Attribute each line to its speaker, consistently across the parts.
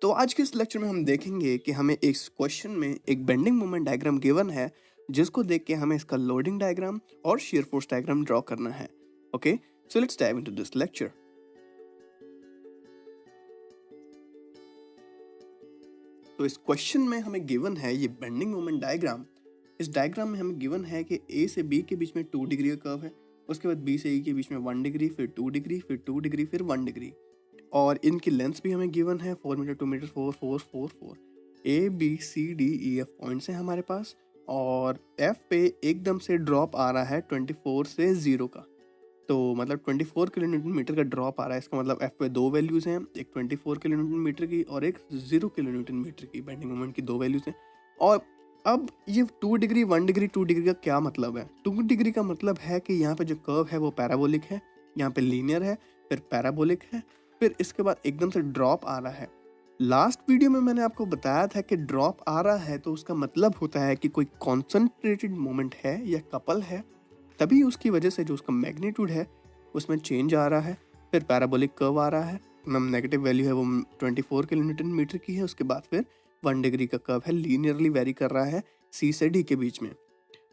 Speaker 1: तो आज के इस लेक्चर में हम देखेंगे कि हमें इस क्वेश्चन में एक बेंडिंग मोमेंट डायग्राम गिवन है, जिसको देख के हमें इसका लोडिंग डायग्राम और शियर फोर्स डायग्राम ड्रॉ करना है। Okay, so let's dive into this lecture. तो इस क्वेश्चन में हमें गिवन है ये बेंडिंग मोमेंट डायग्राम। इस डायग्राम में हमें गिवन है कि ए से बी के बीच में 2 डिग्री का कर्व है, उसके बाद बी से ई के बीच में 1 डिग्री, फिर 2 डिग्री, फिर 2 डिग्री, फिर 1 डिग्री, और इनकी लेंथ भी हमें गिवन है 4 metre, 2 metre, 4 4 4 4। A B C D E F points हैं हमारे पास, और एफ पे एकदम से ड्रॉप आ रहा है 24 से 0 का। तो मतलब 24 किलो न्यूटन मीटर का ड्रॉप आ रहा है। इसका मतलब एफ पे दो वैल्यूज़ हैं, एक 24 किलो न्यूटन मीटर की और एक 0 किलो न्यूटन मीटर की। बेंडिंग मोमेंट की दो वैल्यूज़ हैं। और अब ये 2 डिग्री 1 डिग्री 2 डिग्री का क्या मतलब है? 2 डिग्री का मतलब है कि यहाँ पे जो कर्व है वो पैराबोलिक है, यहाँ पे लीनियर है, फिर पैराबोलिक है, फिर इसके बाद एकदम से ड्रॉप आ रहा है। लास्ट वीडियो में मैंने आपको बताया था कि ड्रॉप आ रहा है तो उसका मतलब होता है कि कोई कॉन्सेंट्रेटेड मोमेंट है या कपल है, तभी उसकी वजह से जो उसका मैग्नीट्यूड है उसमें चेंज आ रहा है। फिर पैराबोलिक कर्व आ रहा है, नेगेटिव वैल्यू है वो 24 किलो न्यूटन मीटर की है। उसके बाद फिर 1 डिग्री का कर्व है, लीनियरली वेरी कर रहा है सी से डी के बीच में।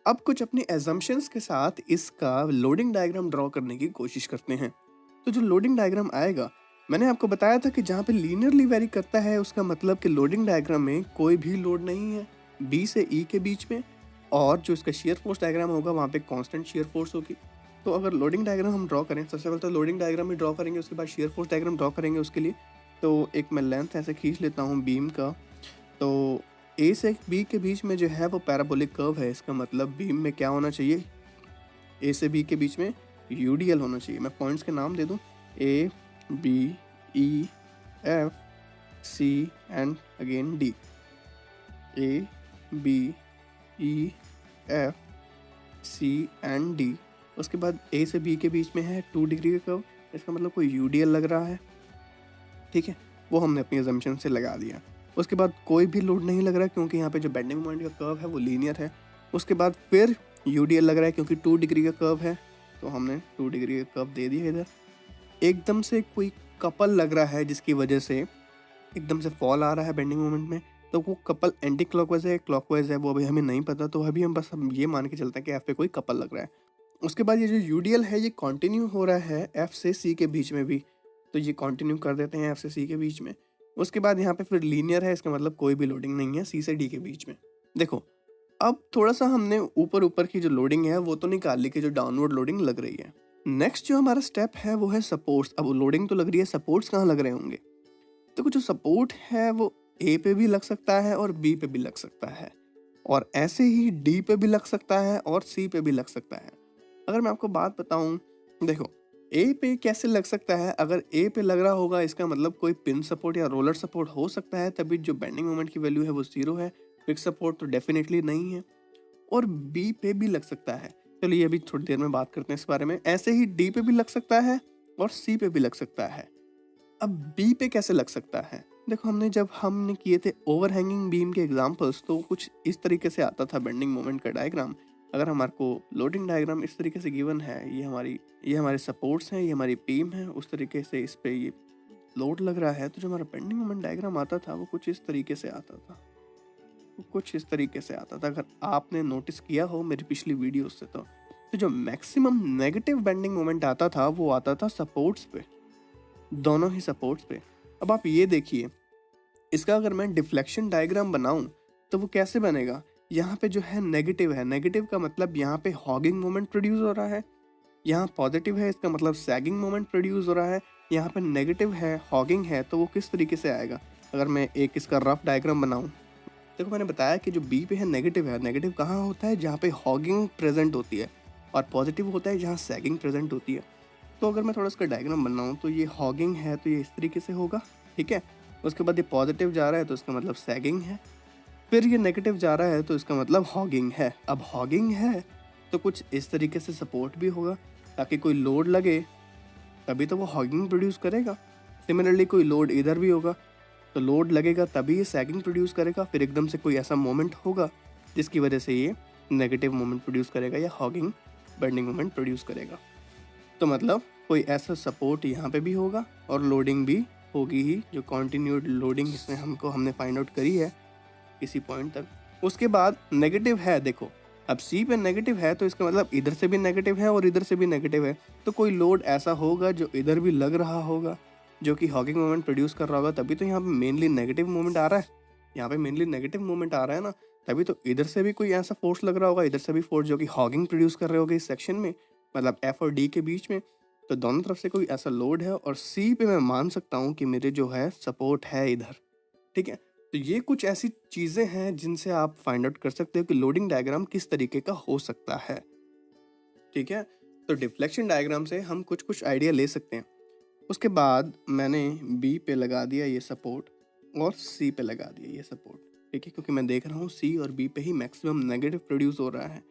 Speaker 1: अब कुछ अपनी एजम्पशंस के साथ इसका लोडिंग डायग्राम ड्रॉ करने की कोशिश करते हैं। तो जो लोडिंग डायग्राम आएगा, मैंने आपको बताया था कि जहाँ पे लीनियरली वेरी करता है उसका मतलब कि लोडिंग डायग्राम में कोई भी लोड नहीं है बी से ई के बीच में, और जो इसका शेयर फोर्स डायग्राम होगा वहाँ पे कांस्टेंट शेयर फोर्स होगी। तो अगर लोडिंग डायग्राम हम ड्रॉ करें, सबसे पहले तो लोडिंग डायग्राम ही ड्रॉ करेंगे, उसके बाद शेयर फोर्स डायग्राम ड्रॉ करेंगे उसके लिए। तो एक मैं लेंथ ऐसे खींच लेता हूँ बीम का। तो ए से बी के बीच में जो है वो पैराबोलिक कर्व है। इसका मतलब बीम में क्या होना चाहिए? ए से बी के बीच में यूडीएल होना चाहिए। मैं पॉइंट्स के नाम दे दूँ, A B E F C and again D. A B E F C and D. उसके बाद ए से बी के बीच में है 2 डिग्री का कर्व, इसका मतलब कोई यूडीएल लग रहा है। ठीक है, वो हमने अपनी अजम्पशन से लगा दिया। उसके बाद कोई भी लोड नहीं लग रहा है क्योंकि यहाँ पे जो बेंडिंग मोमेंट का कर्व है वो लीनियर है। उसके बाद फिर यूडीएल लग रहा है क्योंकि 2 डिग्री का कर्व है, तो हमने 2 डिग्री का कर्व दे दिया इधर। एकदम से कोई कपल लग रहा है जिसकी वजह से एकदम से फॉल आ रहा है बेंडिंग मोमेंट में। तो वो कपल एंटी क्लॉकवाइज है क्लॉकवाइज है वो अभी हमें नहीं पता, तो अभी हम ये मान के चलते हैं कि एफ पे कोई कपल लग रहा है। उसके बाद ये जो यूडीएल है ये कंटिन्यू हो रहा है एफ से सी के बीच में भी, तो ये कंटिन्यू कर देते हैं एफ से सी के बीच में। उसके बाद यहाँ पे फिर लीनियर है, इसका मतलब कोई भी लोडिंग नहीं है सी से डी के बीच में। देखो, अब थोड़ा सा हमने ऊपर ऊपर की जो लोडिंग है वो तो निकाल ली कि जो डाउनवर्ड लोडिंग लग रही है। नेक्स्ट जो हमारा स्टेप है वो है सपोर्ट्स। अब लोडिंग तो लग रही है, सपोर्ट्स कहाँ लग रहे होंगे? तो कुछ जो सपोर्ट है वो ए पे भी लग सकता है और बी पे भी लग सकता है, और ऐसे ही डी पे भी लग सकता है और सी पे भी लग सकता है। अगर मैं आपको बात बताऊं, देखो ए पे कैसे लग सकता है? अगर ए पे लग रहा होगा इसका मतलब कोई पिन सपोर्ट या रोलर सपोर्ट हो सकता है, तभी जो बेंडिंग मोमेंट की वैल्यू है वो 0 है। फिक्स सपोर्ट तो डेफिनेटली नहीं है। और बी पे भी लग सकता है, चलिए अभी थोड़ी देर में बात करते हैं इस बारे में। ऐसे ही डी पे भी लग सकता है और सी पे भी लग सकता है। अब बी पे कैसे लग सकता है? देखो, जब हमने किए थे ओवरहैंगिंग बीम के एग्जांपल्स, तो कुछ इस तरीके से आता था बेंडिंग मोमेंट का डायग्राम। अगर हमारे को लोडिंग डायग्राम इस तरीके से गिवन है, ये हमारे सपोर्ट्स हैं, ये हमारी बीम है, उस तरीके से इस पे ये लोड लग रहा है, तो जो हमारा बेंडिंग मोमेंट डायग्राम आता था वो कुछ इस तरीके से आता था। अगर आपने नोटिस किया हो मेरी पिछली वीडियो से, तो जो मैक्सिमम नेगेटिव बेंडिंग मोमेंट आता था वो आता था सपोर्ट्स पे, दोनों ही सपोर्ट्स पे। अब आप ये देखिए, इसका अगर मैं डिफ्लेक्शन डायग्राम बनाऊं तो वो कैसे बनेगा? यहाँ पे जो है नेगेटिव है, नेगेटिव का मतलब यहाँ पे हॉगिंग मोमेंट प्रोड्यूस हो रहा है। यहाँ पॉजिटिव है, इसका मतलब सैगिंग मोमेंट प्रोड्यूस हो रहा है। यहाँ पे नेगेटिव है, हॉगिंग है, तो वो किस तरीके से आएगा? अगर मैं एक इसका रफ डायग्राम बनाऊं, देखो मैंने बताया कि जो बी पे है नेगेटिव है। नेगेटिव कहाँ होता है? जहाँ पे हॉगिंग प्रेजेंट होती है, और पॉजिटिव होता है जहाँ सैगिंग प्रेजेंट होती है। तो अगर मैं थोड़ा इसका डायग्राम बनाऊँ तो ये हॉगिंग है तो ये इस तरीके से होगा, ठीक है। उसके बाद ये पॉजिटिव जा रहा है तो इसका मतलब सैगिंग है, फिर ये नेगेटिव जा रहा है तो इसका मतलब हॉगिंग है। अब हॉगिंग है तो कुछ इस तरीके से सपोर्ट भी होगा, ताकि कोई लोड लगे तभी तो वो हॉगिंग प्रोड्यूस करेगा। सिमिलरली कोई लोड इधर भी होगा तो लोड लगेगा तभी ये सैगिंग प्रोड्यूस करेगा। फिर एकदम से कोई ऐसा मोमेंट होगा जिसकी वजह से ये नेगेटिव मोमेंट प्रोड्यूस करेगा या हॉगिंग बेंडिंग मोमेंट प्रोड्यूस करेगा। तो मतलब कोई ऐसा सपोर्ट यहाँ पे भी होगा और लोडिंग भी होगी ही, जो कॉन्टिन्यूड लोडिंग इसमें हमने फाइंड आउट करी है किसी पॉइंट तक। उसके बाद नेगेटिव है, देखो अब सी पे नेगेटिव है तो इसका मतलब इधर से भी नेगेटिव है और इधर से भी नेगेटिव है, तो कोई लोड ऐसा होगा जो इधर भी लग रहा होगा, जो कि हॉकिंग मोमेंट प्रोड्यूस कर रहा होगा, तभी तो यहाँ पे मेनली नेगेटिव मोमेंट आ रहा है। यहाँ पे मेनली नेगेटिव मोमेंट आ रहा है ना, तभी तो इधर से भी कोई ऐसा फोर्स लग रहा होगा, इधर से भी फोर्स, जो कि हॉकिंग प्रोड्यूस कर रहे होगे इस सेक्शन में, मतलब एफ और डी के बीच में। तो दोनों तरफ से कोई ऐसा लोड है, और सी पे मैं मान सकता हूँ कि मेरे जो है सपोर्ट है इधर, ठीक है। तो ये कुछ ऐसी चीज़ें हैं जिनसे आप फाइंड आउट कर सकते हो कि लोडिंग डायग्राम किस तरीके का हो सकता है, ठीक है। तो डिफ्लेक्शन डायग्राम से हम कुछ आइडिया ले सकते हैं। उसके बाद मैंने बी पे लगा दिया ये सपोर्ट और सी पे लगा दिया ये सपोर्ट, ठीक है, क्योंकि मैं देख रहा हूँ सी और बी पे ही मैक्सिमम नेगेटिव प्रोड्यूस हो रहा है,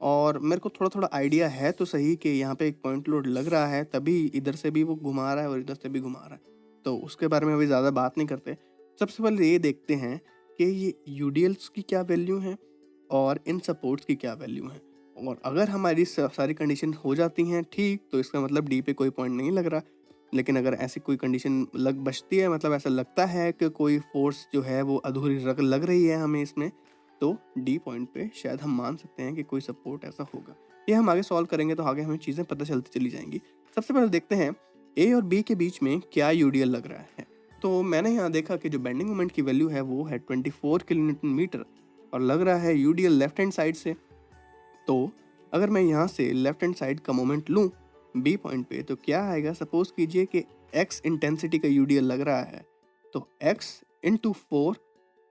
Speaker 1: और मेरे को थोड़ा थोड़ा आइडिया है तो सही कि यहाँ पे एक पॉइंट लोड लग रहा है, तभी इधर से भी वो घुमा रहा है और इधर से भी घुमा रहा है। तो उसके बारे में अभी ज़्यादा बात नहीं करते। सबसे पहले ये देखते हैं कि ये यूडीएल्स की क्या वैल्यू है और इन सपोर्ट्स की क्या वैल्यू है, और अगर हमारी सारी कंडीशन हो जाती हैं ठीक, तो इसका मतलब डी पे कोई पॉइंट नहीं लग रहा। लेकिन अगर ऐसी कोई कंडीशन बचती है, मतलब ऐसा लगता है कि कोई फोर्स जो है वो अधूरी लग रही है हमें इसमें, तो डी पॉइंट पे शायद हम मान सकते हैं कि कोई सपोर्ट ऐसा होगा। ये हम आगे सॉल्व करेंगे तो आगे हमें चीज़ें पता चलती चली जाएंगी। सबसे पहले देखते हैं ए और बी के बीच में क्या यूडीएल लग रहा है। तो मैंने यहाँ देखा कि जो बेंडिंग मोमेंट की वैल्यू है वो है 24 किलोन्यूटन मीटर, और लग रहा है यूडीएल लेफ्ट हैंड साइड से। तो अगर मैं यहाँ से लेफ्ट हैंड साइड का मोमेंट लूँ बी पॉइंट पे, तो क्या आएगा, सपोज कीजिए कि x इंटेंसिटी का यूडीएल लग रहा है, तो x इंटू 4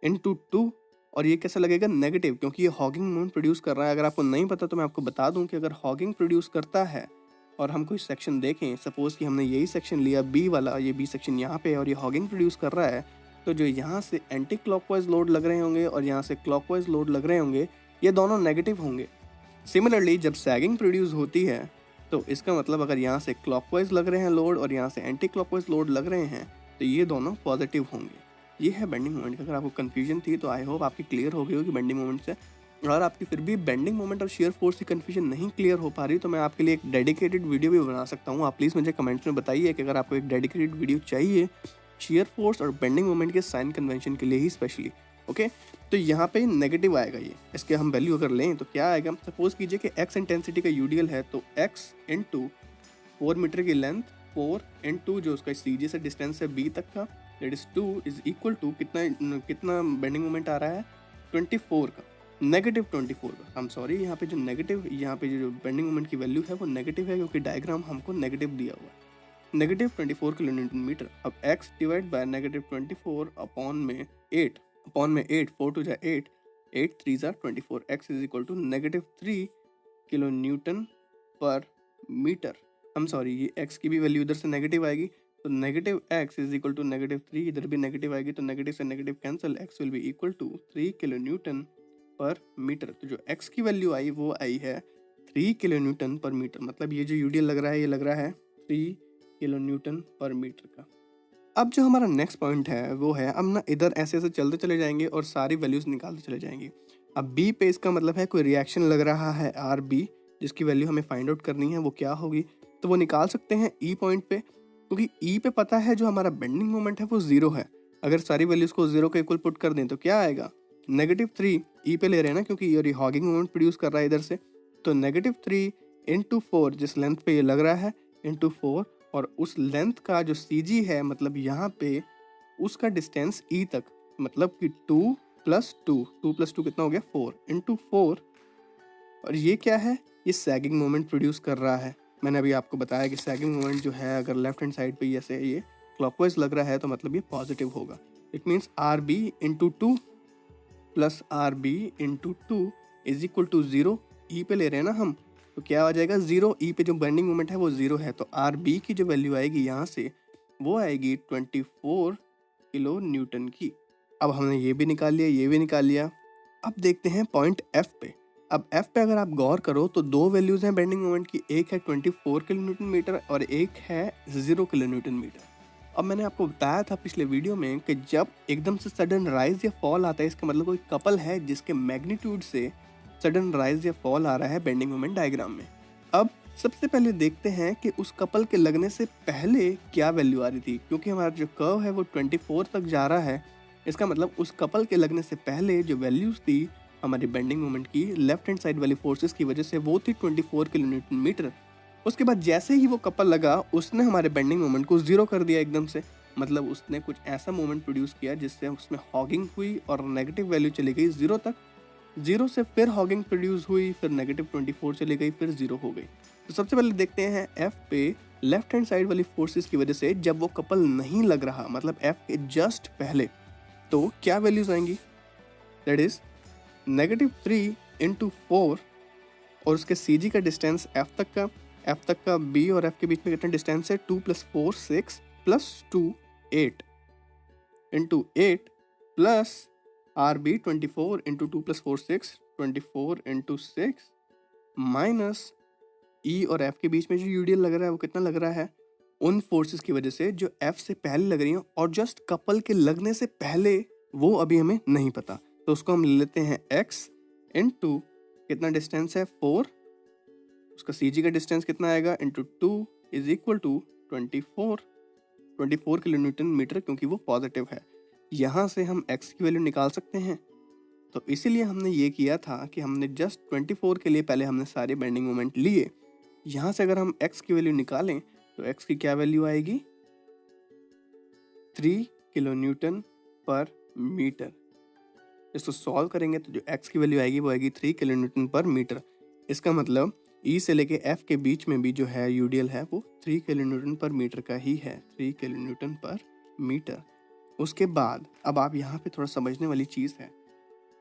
Speaker 1: इंटू 2, और ये कैसा लगेगा, नेगेटिव, क्योंकि ये हॉकिंग मोमेंट प्रोड्यूस कर रहा है। अगर आपको नहीं पता तो मैं आपको बता दूं कि अगर हॉकिंग प्रोड्यूस करता है और हम कोई सेक्शन देखें, सपोज कि हमने यही सेक्शन लिया बी वाला, ये बी सेक्शन यहाँ पे और ये हॉकिंग प्रोड्यूस कर रहा है, तो जो यहाँ से एंटी क्लॉकवाइज लोड लग रहे होंगे और यहाँ से क्लॉकवाइज लोड लग रहे होंगे, ये दोनों नेगेटिव होंगे। सिमिलरली जब सैगिंग प्रोड्यूस होती है, तो इसका मतलब अगर यहाँ से क्लॉकवाइज लग रहे हैं लोड और यहाँ से एंटी क्लॉकवाइज लोड लग रहे हैं, तो ये दोनों पॉजिटिव होंगे। ये है बेंडिंग मोमेंट। अगर आपको कन्फ्यूजन थी तो आई होप आपकी क्लियर हो गई होगी बेंडिंग मोमेंट से। और आपकी फिर भी बेंडिंग मोमेंट और शेयर फोर्स की कन्फ्यूजन नहीं क्लियर हो पा रही, तो मैं आपके लिए एक डेडिकेटेड वीडियो भी बना सकता हूँ। आप प्लीज़ मुझे कमेंट्स में बताइए कि अगर आपको एक डेडिकेटेड वीडियो चाहिए शेयर फोर्स और बेंडिंग मोमेंट के साइन कन्वेंशन के लिए ही स्पेशली, ओके। तो यहाँ पे नेगेटिव आएगा ये, इसके हम वैल्यू अगर लें तो क्या आएगा, सपोज कीजिए कि x इंटेंसिटी का यूडीएल है, तो x इंटू 4 मीटर की लेंथ, 4 इंटू जो उसका सीजे से डिस्टेंस है b तक का, that is 2 is equal to कितना बेंडिंग मोमेंट आ रहा है, 24 का, नेगेटिव 24 का। हम सॉरी, यहाँ पे जो बेंडिंग मोमेंट की वैल्यू है वो नेगेटिव है, क्योंकि डायग्राम हमको नेगेटिव दिया हुआ है, नेगेटिव 24 किलोन्यूटन मीटर। अब x divide by negative 24 upon में 8, 4 टू जा 8, 8 3 जा 24, x is equal to negative 3 kilo newton per metre. हम सॉरी, ये x की भी वैल्यू इधर से नेगेटिव आएगी, तो negative x is equal to negative 3, इधर भी नेगेटिव आएगी, तो नेगेटिव से negative cancel, x will be equal to 3 kilo newton per metre. तो जो x की वैल्यू आई वो आई है 3 किलो न्यूटन पर मीटर, मतलब ये जो यूडीएल लग रहा है ये लग रहा है 3 किलो न्यूटन पर मीटर का। अब जो हमारा नेक्स्ट पॉइंट है वो है, अब ना इधर ऐसे ऐसे चलते चले जाएंगे और सारी वैल्यूज निकालते चले जाएंगे। अब बी पे इसका मतलब है कोई रिएक्शन लग रहा है आर बी, जिसकी वैल्यू हमें फाइंड आउट करनी है, वो क्या होगी, तो वो निकाल सकते हैं ई पॉइंट पे, क्योंकि ई पे पता है जो हमारा बेंडिंग मोमेंट है वो 0 है। अगर सारी वैल्यूज को 0 के इक्वल पुट कर दें तो क्या आएगा, नेगेटिव 3 ई पे ले रहे हैं ना, क्योंकि ये हॉकिंग मोमेंट प्रोड्यूस कर रहा है इधर से, तो नेगेटिव 3 इंटू 4 जिस लेंथ पे ये लग रहा है इंटू 4, और उस लेंथ का जो सी जी है, मतलब यहाँ पे उसका डिस्टेंस ई तक, मतलब कि 2 प्लस 2 कितना हो गया 4 इंटू 4, और ये क्या है, ये सैगिंग मोमेंट प्रोड्यूस कर रहा है। मैंने अभी आपको बताया कि सैगिंग मोमेंट जो है अगर लेफ्ट हैंड साइड पे ऐसे ये क्लॉकवाइज लग रहा है तो मतलब ये पॉजिटिव होगा। It means R B into 2 plus R B into 2 is equal to 0। E पे ले रहे हैं ना हम, तो क्या आ जाएगा 0, ई पे जो बेंडिंग मोमेंट है वो 0 है, तो आर बी की जो वैल्यू आएगी यहाँ से वो आएगी 24 किलो न्यूटन की। अब हमने ये भी निकाल लिया, ये भी निकाल लिया। अब देखते हैं पॉइंट एफ पे। अब एफ पे अगर आप गौर करो तो दो वैल्यूज हैं बेंडिंग मोमेंट की, एक है 24 किलो न्यूटन मीटर और एक है 0 किलो न्यूटन मीटर। अब मैंने आपको बताया था पिछले वीडियो में कि जब एकदम से सडन राइज या फॉल आता है, इसका मतलब कोई कपल है जिसके मैग्नीट्यूड से सडन राइज या फॉल आ रहा है बेंडिंग मोमेंट डायग्राम में। अब सबसे पहले देखते हैं कि उस कपल के लगने से पहले क्या वैल्यू आ रही थी, क्योंकि हमारा जो कर्व है वो 24 तक जा रहा है। इसका मतलब उस कपल के लगने से पहले जो वैल्यूज थी हमारी बेंडिंग मोमेंट की लेफ्ट हैंड साइड वाली फोर्सेस की वजह से वो थी 24 किलो न्यूटन मीटर। उसके बाद जैसे ही वो कपल लगा उसने हमारे बेंडिंग मोमेंट को जीरो कर दिया एकदम से। मतलब उसने कुछ ऐसा मोमेंट प्रोड्यूस किया जिससे उसमें हॉगिंग हुई और नेगेटिव वैल्यू चली गई जीरो तक। जीरो से फिर हॉगिंग प्रोड्यूस हुई, फिर नेगेटिव 24 चली गई, फिर जीरो हो गई। तो सबसे पहले देखते हैं एफ पे लेफ्ट हैंड साइड वाली फोर्सेस की वजह से जब वो कपल नहीं लग रहा, मतलब एफ के जस्ट पहले, तो क्या वैल्यूज आएंगी। दैट इज -3 × 4 और उसके सी जी का डिस्टेंस एफ तक का बी और एफ के बीच में कितना डिस्टेंस है 2 + 4 6 + 2 8 × 8 प्लस आर बी 24 × 2 + 4 6 24 × 6 माइनस ई और एफ के बीच में जो यूडीएल लग रहा है वो कितना लग रहा है उन फोर्सेस की वजह से जो एफ से पहले लग रही हैं और जस्ट कपल के लगने से पहले, वो अभी हमें नहीं पता। तो उसको हम ले लेते हैं x इंटू कितना डिस्टेंस है 4, उसका सी जी का डिस्टेंस कितना आएगा into 2 is equal to 24 kilo newton metre, क्योंकि वो पॉजिटिव है। यहाँ से हम x की वैल्यू निकाल सकते हैं। तो इसीलिए हमने ये किया था कि हमने जस्ट 24 के लिए पहले हमने सारे बेंडिंग मोमेंट लिए। यहाँ से अगर हम x की वैल्यू निकालें तो x की क्या वैल्यू आएगी 3 किलो न्यूटन पर मीटर। इसको सॉल्व करेंगे तो जो x की वैल्यू आएगी वो आएगी 3 किलो न्यूटन पर मीटर। इसका मतलब E से लेके F के बीच में भी जो है यूडीएल है वो 3 किलो न्यूटन पर मीटर का ही है, 3 किलो न्यूटन पर मीटर। उसके बाद अब आप यहाँ पे थोड़ा समझने वाली चीज़ है,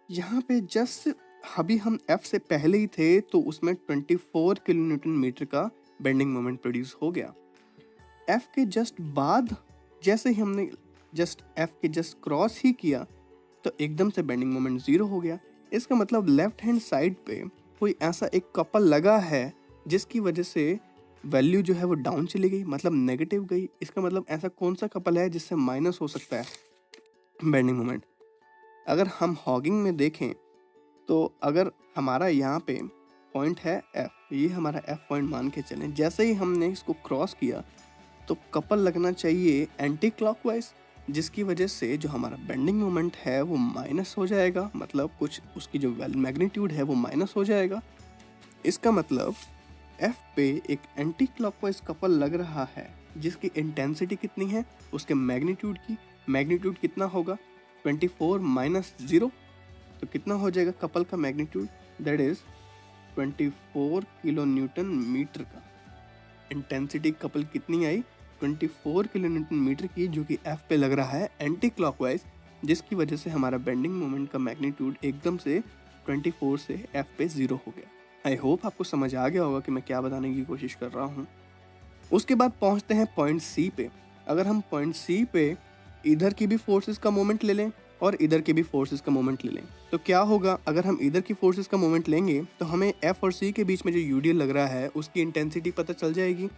Speaker 1: यहाँ पे जस्ट अभी हम F से पहले ही थे तो उसमें 24 किलो न्यूटन मीटर का बेंडिंग मोमेंट प्रोड्यूस हो गया। F के जस्ट बाद जैसे ही हमने जस्ट F के जस्ट क्रॉस ही किया तो एकदम से बेंडिंग मोमेंट जीरो हो गया। इसका मतलब लेफ्ट हैंड साइड पे कोई ऐसा एक कपल लगा है जिसकी वजह से वैल्यू जो है वो डाउन चली गई, मतलब नेगेटिव गई। इसका मतलब ऐसा कौन सा कपल है जिससे माइनस हो सकता है बेंडिंग मोमेंट। अगर हम हॉगिंग में देखें तो अगर हमारा यहाँ पे पॉइंट है F, ये हमारा F पॉइंट मान के चलें, जैसे ही हमने इसको क्रॉस किया तो कपल लगना चाहिए एंटी क्लॉकवाइज, जिसकी वजह से जो हमारा बेंडिंग मोमेंट है वो माइनस हो जाएगा, मतलब कुछ उसकी जो मैग्नीट्यूड है वो माइनस हो जाएगा। इसका मतलब F पे एक एंटी क्लॉकवाइज कपल लग रहा है जिसकी इंटेंसिटी कितनी है उसके मैग्नीट्यूड की, मैग्नीट्यूड कितना होगा 24 - 0, तो कितना हो जाएगा कपल का magnitude, that is 24 kilo newton metre का। इंटेंसिटी कपल कितनी आई 24 किलो न्यूटन मीटर की, जो कि F पे लग रहा है एंटी क्लॉकवाइज, जिसकी वजह से हमारा बेंडिंग मोमेंट का मैग्नीट्यूड एकदम से 24 से F पे 0 हो गया। आई होप आपको समझ आ गया होगा कि मैं क्या बताने की कोशिश कर रहा हूँ। उसके बाद पहुँचते हैं पॉइंट C पे। अगर हम पॉइंट C पे इधर की भी फोर्सेस का मोमेंट ले लें और इधर के भी फोर्सेस का मोमेंट ले लें तो क्या होगा। अगर हम इधर की फोर्सेस का मोमेंट लेंगे तो हमें F और C के बीच में जो यूडीएल लग रहा है उसकी इंटेंसिटी पता चल जाएगी,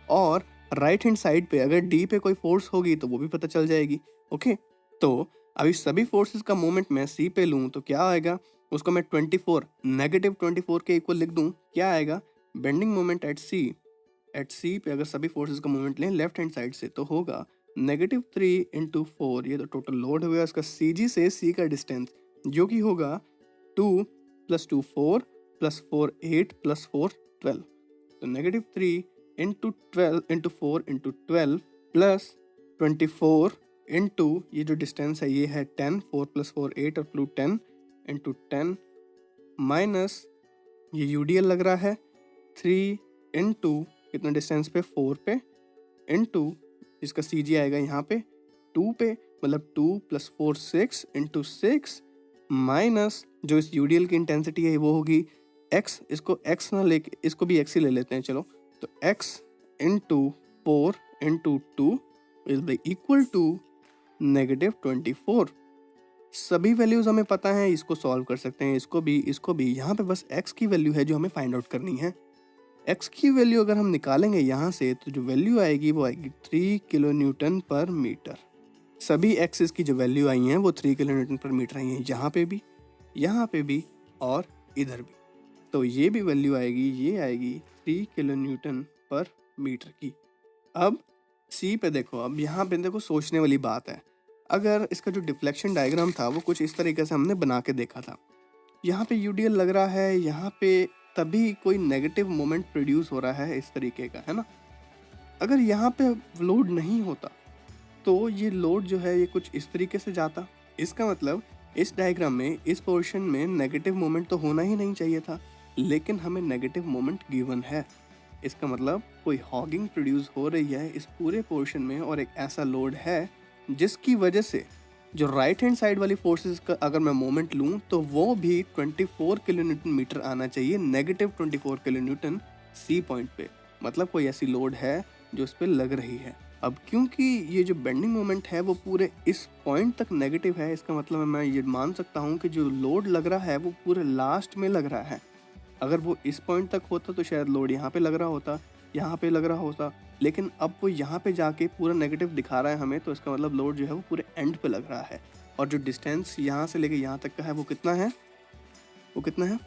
Speaker 1: और राइट हैंड साइड पे अगर D पे कोई फोर्स होगी तो वो भी पता चल जाएगी। ओके, तो अभी सभी फोर्सेस का मोमेंट मैं C पे लूँ तो क्या आएगा, उसको मैं 24 -24 के इक्वल लिख दूँ, क्या आएगा बेंडिंग मोमेंट एट C पे अगर सभी फोर्सेस का मोमेंट लें लेफ्ट हैंड साइड से तो होगा -3 × 4, ये तो टोटल लोड हो गया उसका सी जी से C का डिस्टेंस, जो कि होगा 2 + 2 4 + 4 8 + 4 12, तो -3 × 12 × 4 × 12 प्लस 24 इंटू ये जो डिस्टेंस है ये है 10, 4 + 4 8 और प्लू 10 × 10 माइनस ये यूडीएल लग रहा है 3 इंटू कितना डिस्टेंस पे 4 पे इंटू इसका सी जी आएगा यहाँ पे 2 पे, मतलब 2 + 4 6 × 6 माइनस जो इस यूडीएल की इंटेंसिटी है वो होगी x, इसको x ना लेके इसको भी x ही ले लेते हैं चलो, तो x × 4 × 2 इज इक्वल टू -24। सभी वैल्यूज हमें पता है, इसको सॉल्व कर सकते हैं, इसको भी। यहाँ पे बस x की वैल्यू है जो हमें फाइंड आउट करनी है। x की वैल्यू अगर हम निकालेंगे यहाँ से तो जो वैल्यू आएगी वो आएगी 3 किलो न्यूटन पर मीटर। सभी एक्सिस की जो वैल्यू आई हैं वो 3 किलो न्यूटन पर मीटर आई हैं, यहाँ पे भी और इधर भी। तो ये भी वैल्यू आएगी, ये आएगी 3 किलो न्यूटन पर मीटर की। अब सी पे देखो, अब यहाँ पे देखो सोचने वाली बात है। अगर इसका जो डिफ्लेक्शन डायग्राम था वो कुछ इस तरीके से हमने बना के देखा था। यहाँ पे यूडीएल लग रहा है, यहाँ पे तभी कोई नेगेटिव मोमेंट प्रोड्यूस हो रहा है इस तरीके का, है ना। अगर यहाँ पे लोड नहीं होता तो ये लोड जो है ये कुछ इस तरीके से जाता। इसका मतलब इस डायग्राम में इस पोर्शन में नेगेटिव मोमेंट तो होना ही नहीं चाहिए था, लेकिन हमें नेगेटिव मोमेंट गिवन है। इसका मतलब कोई हॉगिंग प्रोड्यूस हो रही है इस पूरे पोर्शन में, और एक ऐसा लोड है जिसकी वजह से जो राइट हैंड साइड वाली फोर्सेस का अगर मैं मोमेंट लूँ तो वो भी 24 किलो न्यूटन मीटर आना चाहिए, negative 24 kilo newton C point पे। मतलब कोई ऐसी लोड है जो इस पर लग रही है। अब क्योंकि ये जो बेंडिंग मोमेंट है वो पूरे इस पॉइंट तक नेगेटिव है, इसका मतलब मैं ये मान सकता हूँ कि जो लोड लग रहा है वो पूरे लास्ट में लग रहा है। अगर वो इस पॉइंट तक होता तो शायद लोड यहाँ पे लग रहा होता, यहाँ पे लग रहा होता, लेकिन अब वो यहाँ पे जाके पूरा नेगेटिव दिखा रहा है हमें, तो इसका मतलब लोड जो है वो पूरे एंड पे लग रहा है। और जो डिस्टेंस यहाँ से लेके यहाँ तक का है वो कितना है,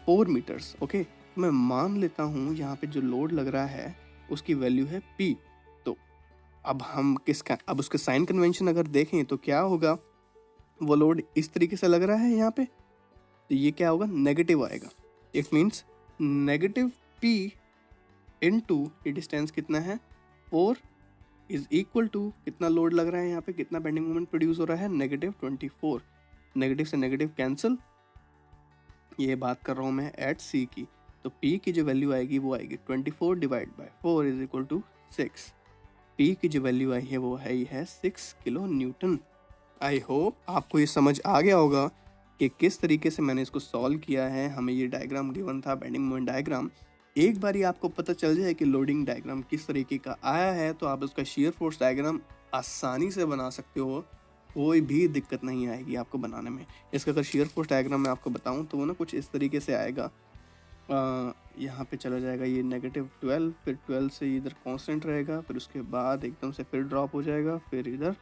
Speaker 1: 4 मीटर्स। ओके, मैं मान लेता हूँ यहाँ पे जो लोड लग रहा है उसकी वैल्यू है P। तो अब हम अब उसके साइन कन्वेंशन अगर देखें तो क्या होगा, वो लोड इस तरीके से लग रहा है यहाँ पे, तो ये क्या होगा, नेगेटिव आएगा। It means negative P into ये डिस्टेंस कितना है 4 इज इक्वल टू कितना लोड लग रहा है यहाँ पे, कितना बेंडिंग मोमेंट प्रोड्यूस हो रहा है, नेगेटिव 24। नेगेटिव से नेगेटिव कैंसिल, ये बात कर रहा हूँ मैं एट सी की। तो P की जो वैल्यू आएगी वो आएगी 24 divide by 4 is equal to 6। P की जो वैल्यू आई है वो है 6 किलो न्यूटन। आई होप आपको ये समझ आ गया होगा कि किस तरीके से मैंने इसको सॉल्व किया है। हमें ये डायग्राम गिवन था, बेंडिंग मोमेंट डायग्राम। एक बार ही आपको पता चल जाए कि लोडिंग डायग्राम किस तरीके का आया है तो आप उसका शियर फोर्स डायग्राम आसानी से बना सकते हो, कोई भी दिक्कत नहीं आएगी आपको बनाने में। इसका अगर शियर फोर्स डायग्राम मैं आपको बताऊं तो वो ना कुछ इस तरीके से आएगा। यहाँ पे चला जाएगा ये -12, फिर 12 से इधर कांस्टेंट रहेगा, फिर उसके बाद एकदम से फिर ड्रॉप हो जाएगा, फिर इधर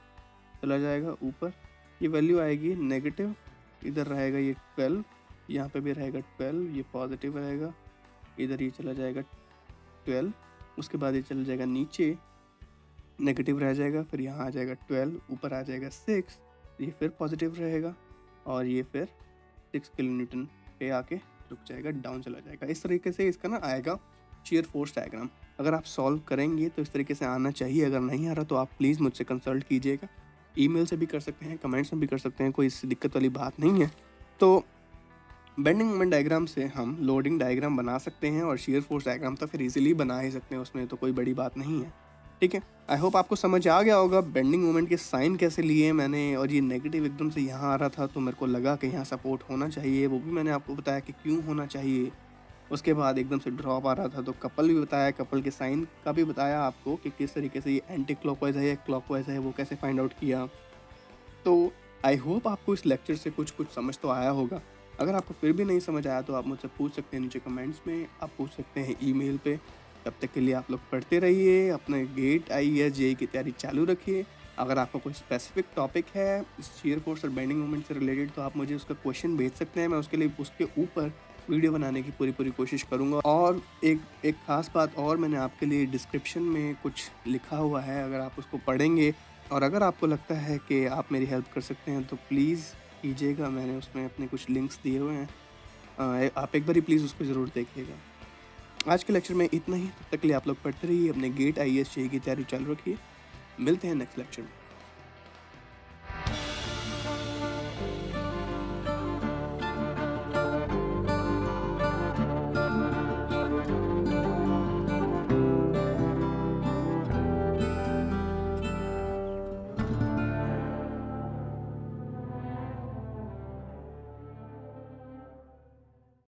Speaker 1: चला जाएगा ऊपर, ये वैल्यू आएगी नेगेटिव, इधर रहेगा ये 12, यहाँ पे भी रहेगा 12, ये पॉजिटिव रहेगा, इधर ये चला जाएगा 12, उसके बाद ये चला जाएगा नीचे, नेगेटिव रह जाएगा, फिर यहाँ आ जाएगा 12, ऊपर आ जाएगा 6, ये फिर पॉजिटिव रहेगा, और ये फिर 6 किलो न्यूटन पे आके रुक जाएगा, डाउन चला जाएगा। इस तरीके से इसका ना आएगा शियर फोर्स डायग्राम। अगर आप सॉल्व करेंगे तो इस तरीके से आना चाहिए। अगर नहीं आ रहा तो आप प्लीज़ मुझसे कंसल्ट कीजिएगा, ईमेल से भी कर सकते हैं, कमेंट्स में भी कर सकते हैं, कोई इससे दिक्कत वाली बात नहीं है। तो बेंडिंग मोमेंट डायग्राम से हम लोडिंग डायग्राम बना सकते हैं, और शियर फोर्स डायग्राम तो फिर इजीली बना ही सकते हैं, उसमें तो कोई बड़ी बात नहीं है। ठीक है, आई होप आपको समझ आ गया होगा बेंडिंग मोमेंट के साइन कैसे लिए मैंने, और ये नेगेटिव एकदम से यहाँ आ रहा था तो मेरे को लगा कि यहाँ सपोर्ट होना चाहिए, वो भी मैंने आपको बताया कि क्यों होना चाहिए। उसके बाद एकदम से ड्रॉप आ रहा था तो कपल भी बताया, कपल के साइन का भी बताया आपको कि किस तरीके से ये एंटी क्लॉकवाइज है या क्लॉकवाइज है, वो कैसे फाइंड आउट किया। तो आई होप आपको इस लेक्चर से कुछ समझ तो आया होगा। अगर आपको फिर भी नहीं समझ आया तो आप मुझसे पूछ सकते हैं नीचे कमेंट्स में, आप पूछ सकते हैं ईमेल पे। तब तक के लिए आप लोग पढ़ते रहिए, अपने गेट IAS JEE की तैयारी चालू रखिए। अगर आपका कोई स्पेसिफिक टॉपिक है शियर फोर्स और बेंडिंग मोमेंट से रिलेटेड तो आप मुझे उसका क्वेश्चन भेज सकते हैं, मैं उसके लिए उसके ऊपर वीडियो बनाने की पूरी कोशिश करूँगा। और एक ख़ास बात और, मैंने आपके लिए डिस्क्रिप्शन में कुछ लिखा हुआ है, अगर आप उसको पढ़ेंगे और अगर आपको लगता है कि आप मेरी हेल्प कर सकते हैं तो प्लीज़ कीजिएगा। मैंने उसमें अपने कुछ लिंक्स दिए हुए हैं, आप एक बार प्लीज़ उसको ज़रूर देखिएगा। आज के लेक्चर में इतना ही, तब तक के लिए आप लोग पढ़ते रहिए, अपने गेट IAS JEE की तैयारी चालू रखिए। मिलते हैं नेक्स्ट लेक्चर में।